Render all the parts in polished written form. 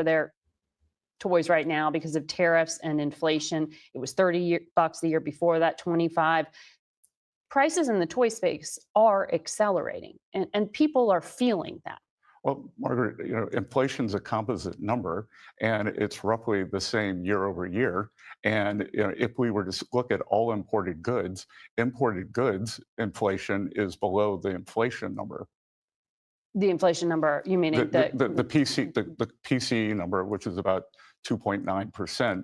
their toys right now because of tariffs and inflation. It was $30 the year before that, 25. Prices in the toy space are accelerating, and people are feeling that. Well, Margaret, inflation's a composite number, and it's roughly the same year over year. And if we were to look at all imported goods inflation is below the inflation number. The inflation number, you meaning the PCE number, which is about 2.9%.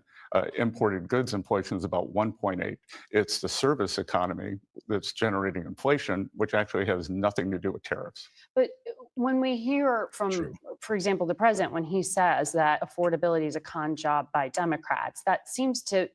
Imported goods inflation is about 1.8. It's the service economy that's generating inflation, which actually has nothing to do with tariffs. But when we hear from, for example, the president, when he says that affordability is a con job by Democrats, that seems to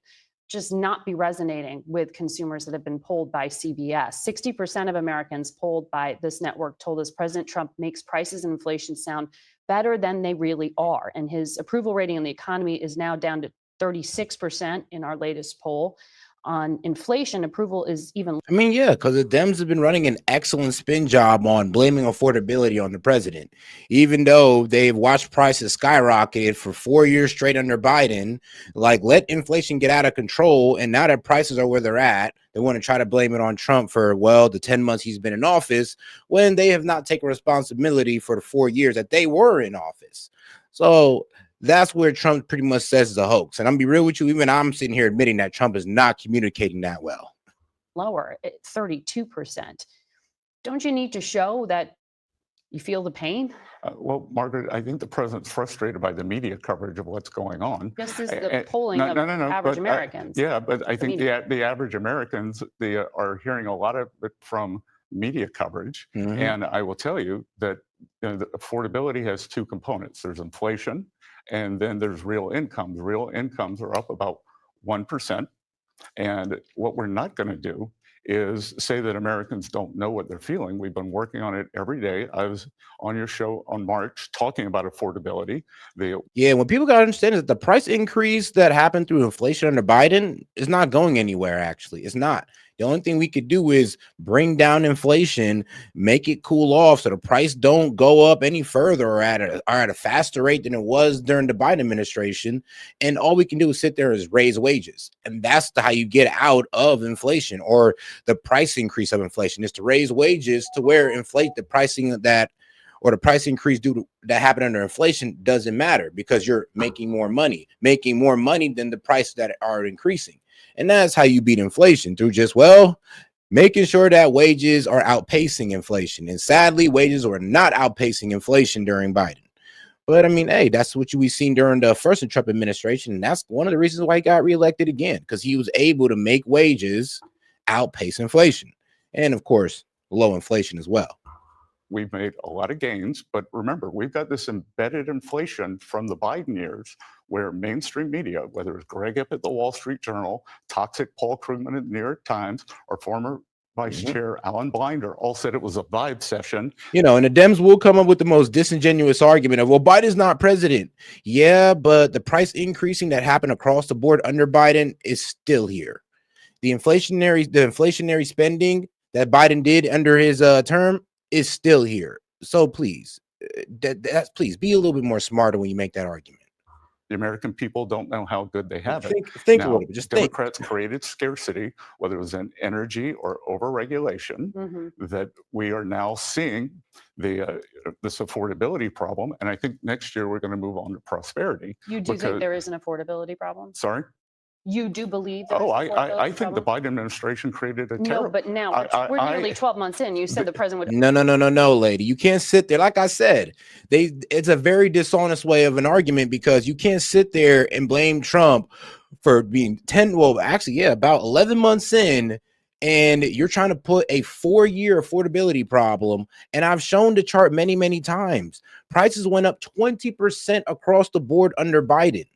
just not be resonating with consumers that have been polled by CBS. 60% of Americans polled by this network told us President Trump makes prices and inflation sound better than they really are. And his approval rating on the economy is now down to 36% in our latest poll. On inflation, approval is even. I mean, yeah, because the Dems have been running an excellent spin job on blaming affordability on the president, even though they've watched prices skyrocket for 4 years straight under Biden. Like, let inflation get out of control, and now that prices are where they're at, they want to try to blame it on Trump for, well, the 10 months he's been in office, when they have not taken responsibility for the 4 years that they were in office. So that's where Trump pretty much says is a hoax. And I'm gonna be real with you, even I'm sitting here admitting that Trump is not communicating that well. Lower at 32%. Don't you need to show that you feel the pain? Well, Margaret, I think the president's frustrated by the media coverage of what's going on. This is the polling of average Americans. Yeah, but I think the average Americans, they are hearing a lot of it from media coverage. And I will tell you that the affordability has two components. There's inflation, and then there's real incomes. Real incomes are up about 1%. And what we're not going to do is say that Americans don't know what they're feeling. We've been working on it every day. I was on your show on March talking about affordability. Yeah, what people got to understand is that the price increase that happened through inflation under Biden is not going anywhere, actually. It's not. The only thing we could do is bring down inflation, make it cool off so the price don't go up any further or at a faster rate than it was during the Biden administration. And all we can do is sit there is raise wages. And that's how you get out of inflation, or the price increase of inflation is to raise wages to where inflate the pricing that, or the price increase due to that happened under inflation doesn't matter, because you're making more money than the prices that are increasing. And that's how you beat inflation, through just, well, making sure that wages are outpacing inflation. And sadly, wages were not outpacing inflation during Biden. But I mean, hey, that's what we've seen during the first Trump administration. And that's one of the reasons why he got reelected again, because he was able to make wages outpace inflation. And of course, low inflation as well. We've made a lot of gains, but remember, we've got this embedded inflation from the Biden years where mainstream media, whether it's Greg Ip at the Wall Street Journal, toxic Paul Krugman at the New York Times, or former Vice Chair Alan Blinder, all said it was a vibe session. And the Dems will come up with the most disingenuous argument of, well, Biden's not president. Yeah, but the price increasing that happened across the board under Biden is still here. The inflationary spending that Biden did under his term is still here. So please, please be a little bit more smarter when you make that argument. The American people don't know how good they have it. Think a little bit. Just Democrats created scarcity, whether it was in energy or overregulation, that we are now seeing this affordability problem. And I think next year we're going to move on to prosperity. You do think there is an affordability problem? Sorry? You do believe that? I think the Biden administration created a terrible. No, but now we're nearly 12 months in. You said the president would. No, lady. You can't sit there. Like I said, it's a very dishonest way of an argument, because you can't sit there and blame Trump for being about 11 months in, and you're trying to put a 4-year affordability problem. And I've shown the chart many, many times. Prices went up 20% across the board under Biden.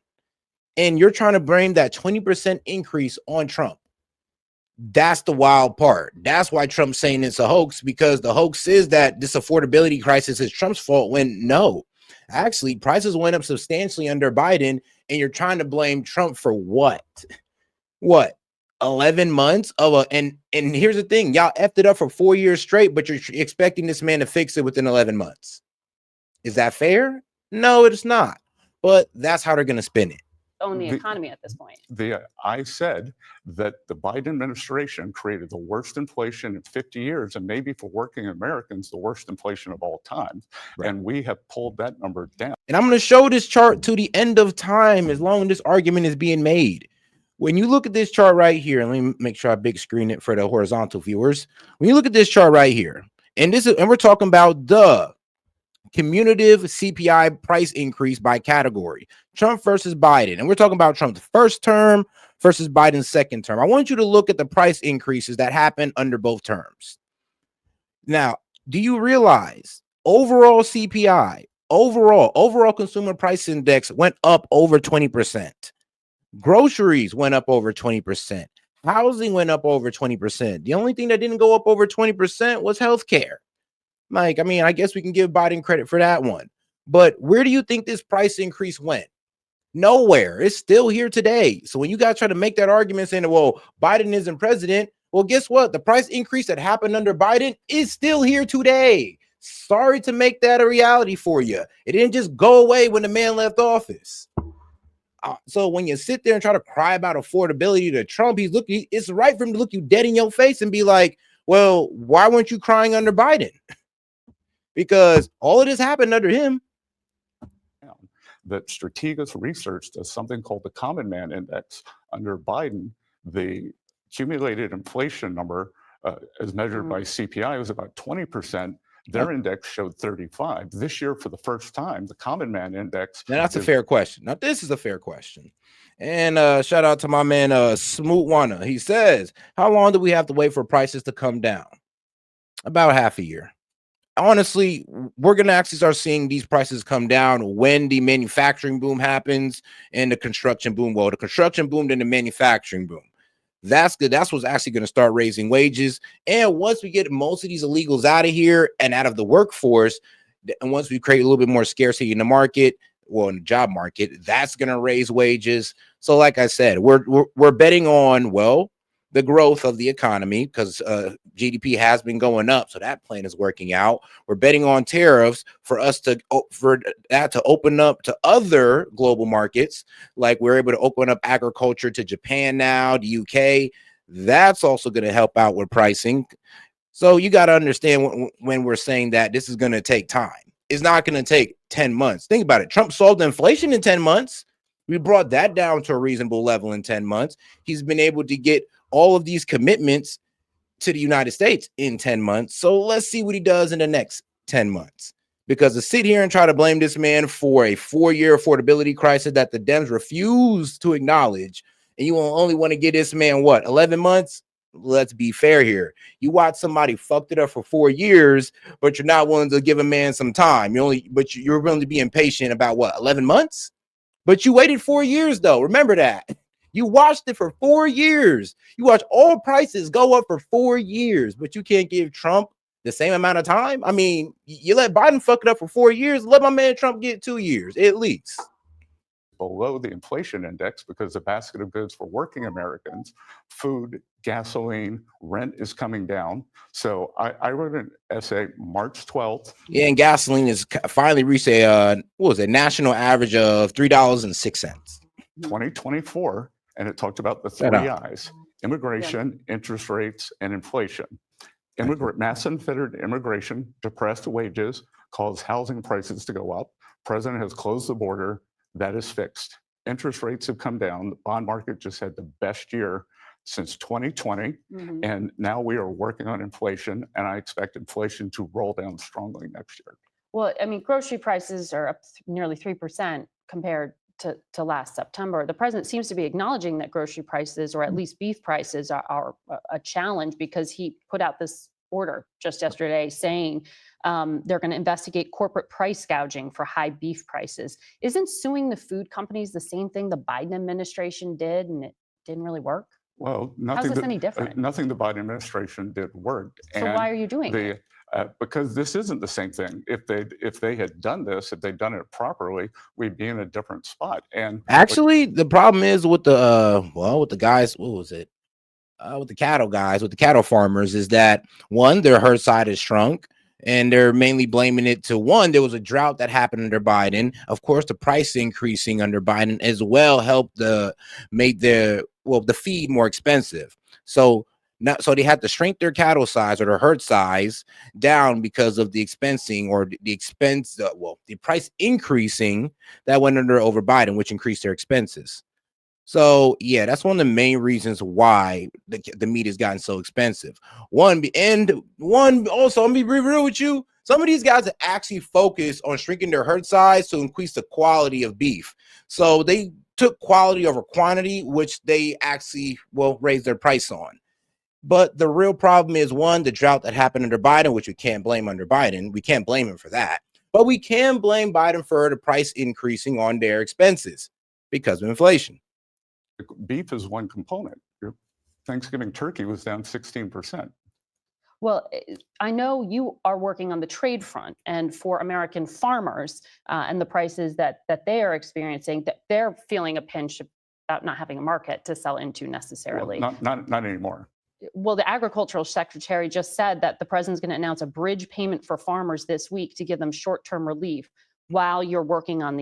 And you're trying to blame that 20% increase on Trump. That's the wild part. That's why Trump's saying it's a hoax, because the hoax is that this affordability crisis is Trump's fault, when no, actually prices went up substantially under Biden, and you're trying to blame Trump for what? 11 months of and here's the thing, y'all effed it up for 4 years straight, but you're expecting this man to fix it within 11 months. Is that fair? No, it's not. but that's how they're going to spin it. Own the economy at this point. I said that the Biden administration created the worst inflation in 50 years, and maybe for working Americans, the worst inflation of all time. Right. And we have pulled that number down. And I'm going to show this chart to the end of time as long as this argument is being made. When you look at this chart right here, and let me make sure I big screen it for the horizontal viewers. When you look at this chart right here, and we're talking about the cumulative CPI price increase by category, Trump versus Biden. And we're talking about Trump's first term versus Biden's second term. I want you to look at the price increases that happened under both terms. Now, do you realize overall CPI, overall consumer price index went up over 20%. Groceries went up over 20%. Housing went up over 20%. The only thing that didn't go up over 20% was healthcare. Like, I mean, I guess we can give Biden credit for that one. But where do you think this price increase went? Nowhere. It's still here today. So when you guys try to make that argument saying, well, Biden isn't president, well, guess what? The price increase that happened under Biden is still here today. Sorry to make that a reality for you. It didn't just go away when the man left office. So when you sit there and try to cry about affordability to Trump, it's right for him to look you dead in your face and be like, well, why weren't you crying under Biden? Because all of this happened under him. That Strategas Research does something called the Common Man Index. Under Biden, the accumulated inflation number, as measured by CPI, was about 20%. Their index showed 35. This year, for the first time, the Common Man Index. Now, that's a fair question. Now, this is a fair question. And shout out to my man, Smootwana. He says, how long do we have to wait for prices to come down? About half a year. Honestly, we're going to actually start seeing these prices come down when the manufacturing boom happens and the construction boom. Well, the construction boom, then the manufacturing boom. That's good. That's what's actually going to start raising wages. And once we get most of these illegals out of here and out of the workforce, and once we create a little bit more scarcity in the market, well, in the job market, that's going to raise wages. So like I said, we're betting on, well, the growth of the economy, because GDP has been going up, so that plan is working out. We're betting on tariffs for that to open up to other global markets, like we're able to open up agriculture to Japan now, the UK. That's also going to help out with pricing. So you got to understand when we're saying that this is going to take time. It's not going to take 10 months. Think about it. Trump solved inflation in 10 months. We brought that down to a reasonable level in 10 months. He's been able to get all of these commitments to the United States in 10 months. So let's see what he does in the next 10 months. Because to sit here and try to blame this man for a 4-year affordability crisis that the Dems refuse to acknowledge, and you only want to give this man, what, 11 months? Let's be fair here. You watch somebody fucked it up for 4 years, but you're not willing to give a man some time. You're willing to be impatient about what, 11 months? But you waited 4 years, though. Remember that. You watched it for 4 years. You watch all prices go up for 4 years, but you can't give Trump the same amount of time. I mean, you let Biden fuck it up for 4 years. Let my man Trump get 2 years at least. Below the inflation index because the basket of goods for working Americans, food, gasoline, rent is coming down. So I wrote an essay March 12th. Yeah, and gasoline is finally reached a national average of $3.06. 2024. And it talked about the three I's: immigration, interest rates, and inflation. Mass unfettered immigration, depressed wages, caused housing prices to go up. President has closed the border. That is fixed. Interest rates have come down. The bond market just had the best year since 2020. And now we are working on inflation, and I expect inflation to roll down strongly next year. Well, I mean, grocery prices are up nearly 3% compared to last September. The president seems to be acknowledging that grocery prices, or at least beef prices, are a challenge, because he put out this order just yesterday saying they're going to investigate corporate price gouging for high beef prices. Isn't suing the food companies the same thing the Biden administration did, and it didn't really work? Well, how's this any different? Nothing the Biden administration did worked. So why are you doing it? Because this isn't the same thing. If they had done this, if they'd done it properly, we'd be in a different spot. And actually, the problem is with the guys. What was it? With the cattle guys, with the cattle farmers, is that one, their herd size is shrunk, And they're mainly blaming it to one, there was a drought that happened under Biden. Of course, the price increasing under Biden as well helped made the feed more expensive. So so they had to shrink their cattle size or their herd size down because of the expensing or the price increasing that went over Biden, which increased their expenses. So yeah, that's one of the main reasons why the meat has gotten so expensive. One also, let me be real with you. Some of these guys are actually focused on shrinking their herd size to increase the quality of beef. So they took quality over quantity, which they actually raise their price on. But the real problem is one, the drought that happened under Biden, which we can't blame under Biden. We can't blame him for that. But we can blame Biden for the price increasing on their expenses because of inflation. Beef is one component. Your Thanksgiving turkey was down 16%. Well, I know you are working on the trade front, and for American farmers and the prices that they are experiencing, that they're feeling a pinch about not having a market to sell into necessarily. Well, not anymore. Well, the agricultural secretary just said that the president's going to announce a bridge payment for farmers this week to give them short-term relief while you're working on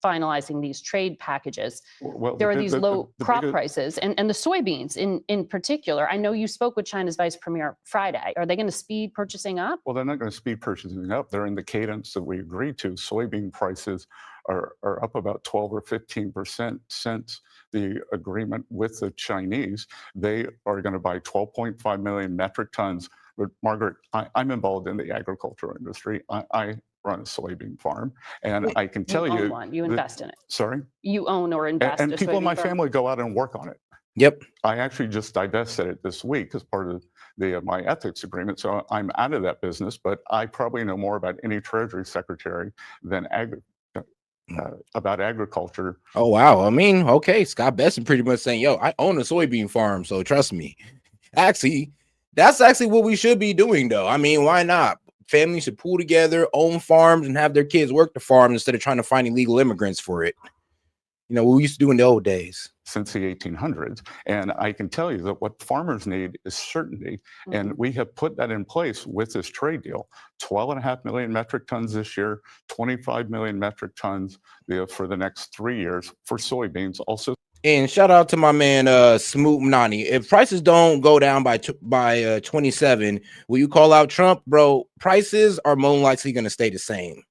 finalizing these trade packages. Well, There are these low crop biggest, prices and the soybeans in particular. I know you spoke with China's vice premier Friday. Are they going to speed purchasing up? Well, they're not going to speed purchasing up. They're in the cadence that we agreed to. Soybean prices are up about 12 or 15% since the agreement with the Chinese. They are going to buy 12.5 million metric tons. But Margaret, I'm involved in the agricultural industry. I run a soybean farm, and I can tell you you, own one. You invest in it. Sorry, You own or invest. and a people in my soybean farm? family go out and work on it. Yep. I actually just divested it this week as part of my ethics agreement. So I'm out of that business, but I probably know more about any Treasury Secretary than about agriculture. Oh wow. I mean, okay, Scott Bessent pretty much saying, "Yo, I own a soybean farm, so trust me." Actually, that's actually what we should be doing, though. I mean, why not? Families should pool together, own farms, and have their kids work the farm instead of trying to find illegal immigrants for it. You know, what we used to do in the old days. Since the 1800s. And I can tell you that what farmers need is certainty. And we have put that in place with this trade deal. 12.5 million metric tons this year, 25 million metric tons for the next 3 years for soybeans. Also, and shout out to my man Smoot Mnani. If prices don't go down by 27, will you call out Trump, bro? Prices are more likely going to stay the same.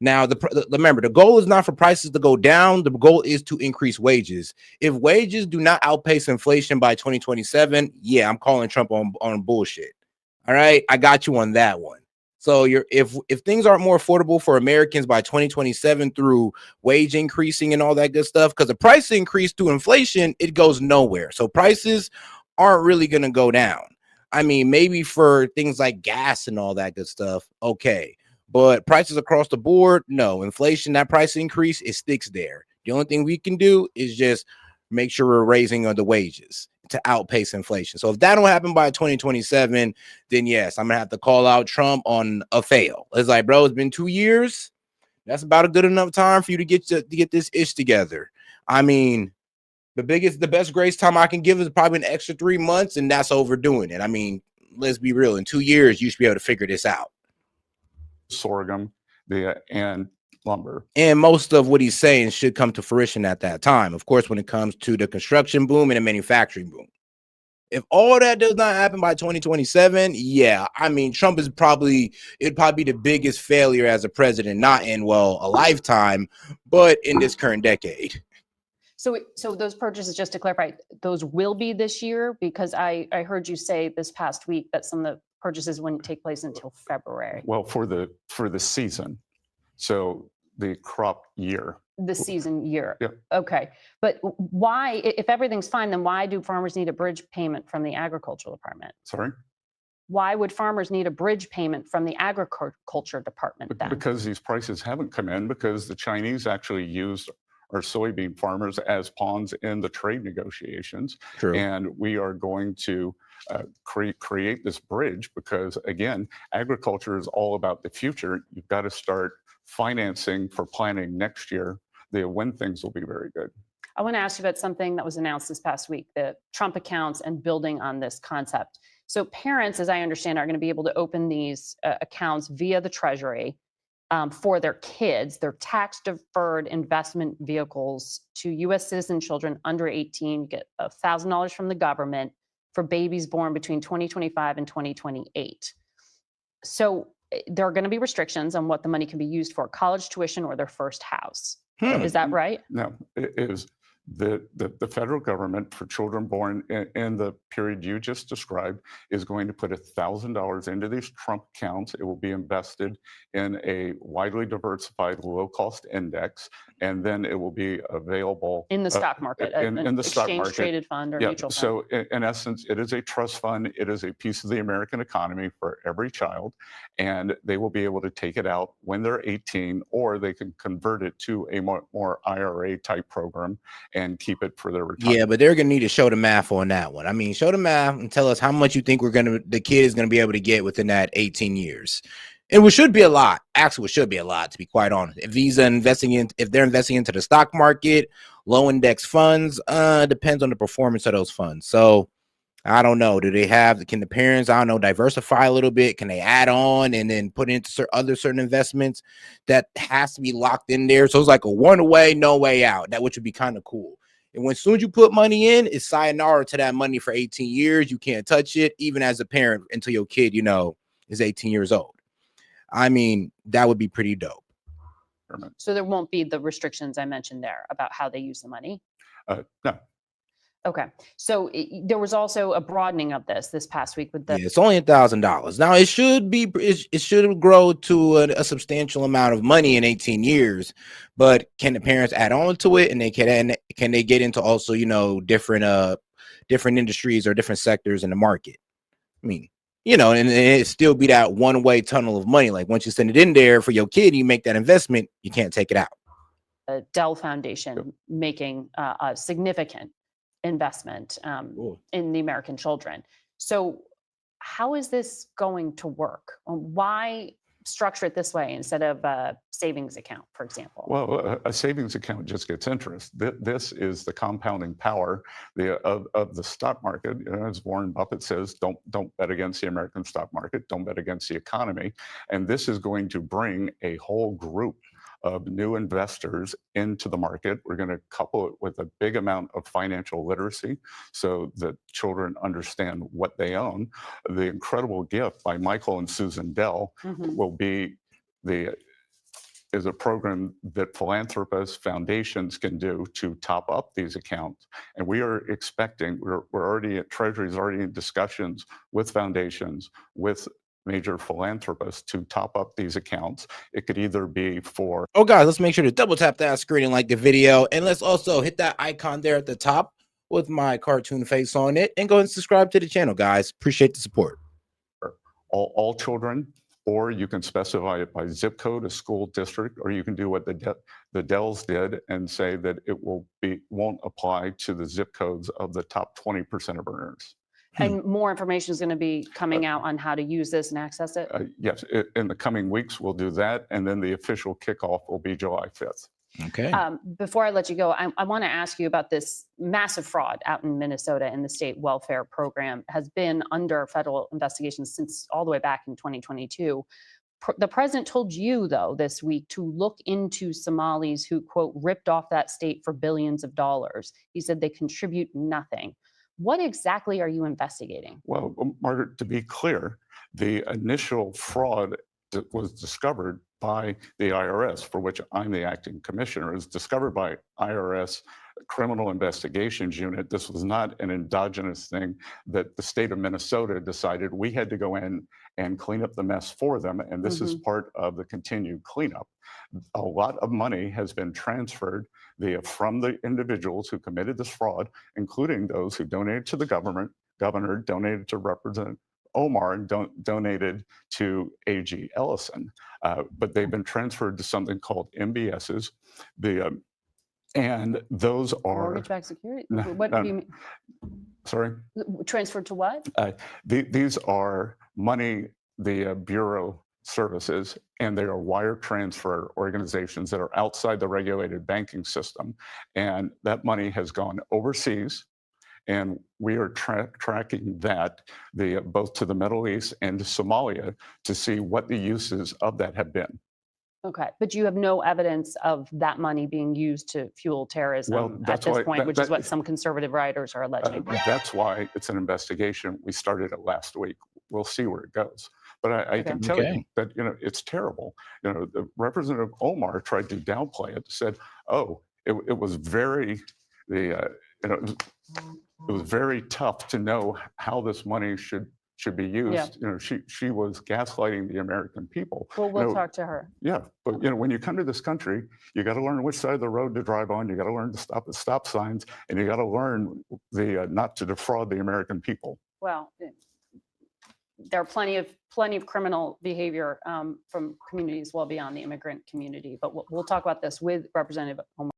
Now, remember, the goal is not for prices to go down. The goal is to increase wages. If wages do not outpace inflation by 2027, yeah, I'm calling Trump on bullshit. All right, I got you on that one. So if things aren't more affordable for Americans by 2027 through wage increasing and all that good stuff, because the price increase to inflation, it goes nowhere. So prices aren't really going to go down. I mean, maybe for things like gas and all that good stuff, okay. But prices across the board, no. Inflation, that price increase, it sticks there. The only thing we can do is just make sure we're raising the wages to outpace inflation. So if that don't happen by 2027, then yes, I'm gonna have to call out Trump on a fail. It's like, bro, it's been 2 years. That's about a good enough time for you to get this ish together. I mean, the best grace time I can give is probably an extra 3 months, and that's overdoing it. I mean, let's be real. In 2 years, you should be able to figure this out. Sorghum, and lumber. And most of what he's saying should come to fruition at that time. Of course, when it comes to the construction boom and the manufacturing boom. If all that does not happen by 2027, yeah, I mean, Trump it'd probably be the biggest failure as a president, not in, a lifetime, but in this current decade. So those purchases, just to clarify, those will be this year? Because I heard you say this past week that some of the purchases wouldn't take place until February. Well, for the season, so the crop year. The season year. Yep. Okay. But why, if everything's fine, then why do farmers need a bridge payment from the agricultural department? Sorry? Why would farmers need a bridge payment from the agriculture department then? Because these prices haven't come in, because the Chinese actually used our soybean farmers as pawns in the trade negotiations. True. And we are going to create this bridge because, again, agriculture is all about the future. You've got to start financing for planning next year when things will be very good. I want to ask you about something that was announced this past week, the Trump accounts and building on this concept. So parents, as I understand, are going to be able to open these accounts via the Treasury for their kids, their tax deferred investment vehicles to U.S. citizen children under 18. You get $1,000 from the government for babies born between 2025 and 2028. So there are going to be restrictions on what the money can be used for: college tuition or their first house. Is that right? No, it is the federal government for children born in the period you just described is going to put $1,000 into these Trump accounts. It will be invested in a widely diversified low-cost index, and then it will be available In the stock market, in the stock market. Exchange-traded fund or Yeah, mutual fund. so in essence, it is a trust fund. It is a piece of the American economy for every child, and they will be able to take it out when they're 18, or they can convert it to a more IRA type program and keep it for their retirement. Yeah, but they're gonna need to show the math on that one. I mean, show the math and tell us how much you think the kid is gonna be able to get within that 18 years. And which should be a lot. Actually, it should be a lot, to be quite honest. If they're investing into the stock market, low index funds, depends on the performance of those funds. So I don't know. Can the parents, I don't know, diversify a little bit? Can they add on and then put into certain investments that has to be locked in there? So it's like a one way, no way out, which would be kind of cool. And when soon as you put money in, it's sayonara to that money for 18 years. You can't touch it, even as a parent, until your kid, is 18 years old. I mean, that would be pretty dope. So there won't be the restrictions I mentioned there about how they use the money? No. Okay. So there was also a broadening of this past week with the. Yeah, it's only $1,000. Now it should grow to a substantial amount of money in 18 years, but can the parents add on to it, and can they get into also different industries or different sectors in the market? I mean, and it still be that one way tunnel of money. Like once you send it in there for your kid, you make that investment, you can't take it out. Dell Foundation making a significant investment in the American children. So how is this going to work? Why structure it this way instead of a savings account, for example? Well, a savings account just gets interest. This is the compounding power of the stock market. As Warren Buffett says, don't bet against the American stock market. Don't bet against the economy. And this is going to bring a whole group of new investors into the market. We're going to couple it with a big amount of financial literacy so that children understand what they own. The Incredible Gift by Michael and Susan Dell will be is a program that philanthropists, foundations can do to top up these accounts. And we are expecting, we're already at Treasury's already in discussions with foundations, with major philanthropists to top up these accounts. It could either be for. Oh, guys, let's make sure to double tap that screen and like the video. And let's also hit that icon there at the top with my cartoon face on it. And go and subscribe to the channel, guys. Appreciate the support. All children, or you can specify it by zip code, a school district, or you can do what the Dells did and say that it won't apply to the zip codes of the top 20% of earners. And more information is going to be coming out on how to use this and access it? Yes, in the coming weeks, we'll do that. And then the official kickoff will be July 5th. Okay. Before I let you go, I want to ask you about this massive fraud out in Minnesota in the state welfare program. Has been under federal investigation since all the way back in 2022. The president told you, though, this week to look into Somalis who, quote, ripped off that state for billions of dollars. He said they contribute nothing. What exactly are you investigating? Well, Margaret, to be clear, the initial fraud that was discovered by the IRS, for which I'm the acting commissioner, is discovered by IRS Criminal Investigations Unit. This was not an endogenous thing that the state of Minnesota decided we had to go in and clean up the mess for them. And this is part of the continued cleanup. A lot of money has been transferred from the individuals who committed this fraud, including those who donated to the governor, donated to Representative Omar, and donated to A.G. Ellison. But they've been transferred to something called MBSs. And those are mortgage-backed security. What do you mean? Sorry? Transferred to what? These are money the Bureau services, and they are wire transfer organizations that are outside the regulated banking system. And that money has gone overseas, And we are tracking that both to the Middle East and to Somalia to see what the uses of that have been. Okay, but you have no evidence of that money being used to fuel terrorism at that's this why point, which is what some conservative writers are alleging. that's why it's an investigation. We started it last week. We'll see where it goes. But I Okay. can tell you Okay. that it's terrible. The Representative Omar tried to downplay it. Said, "Oh, it was very it was very tough to know how this money should be Yeah. used." She was gaslighting the American people. Well, we'll talk to her. Yeah, but when you come to this country, you got to learn which side of the road to drive on. You got to learn to stop at stop signs, and you got to learn not to defraud the American people. Well, there are plenty of criminal behavior from communities well beyond the immigrant community, but we'll talk about this with Representative Omar.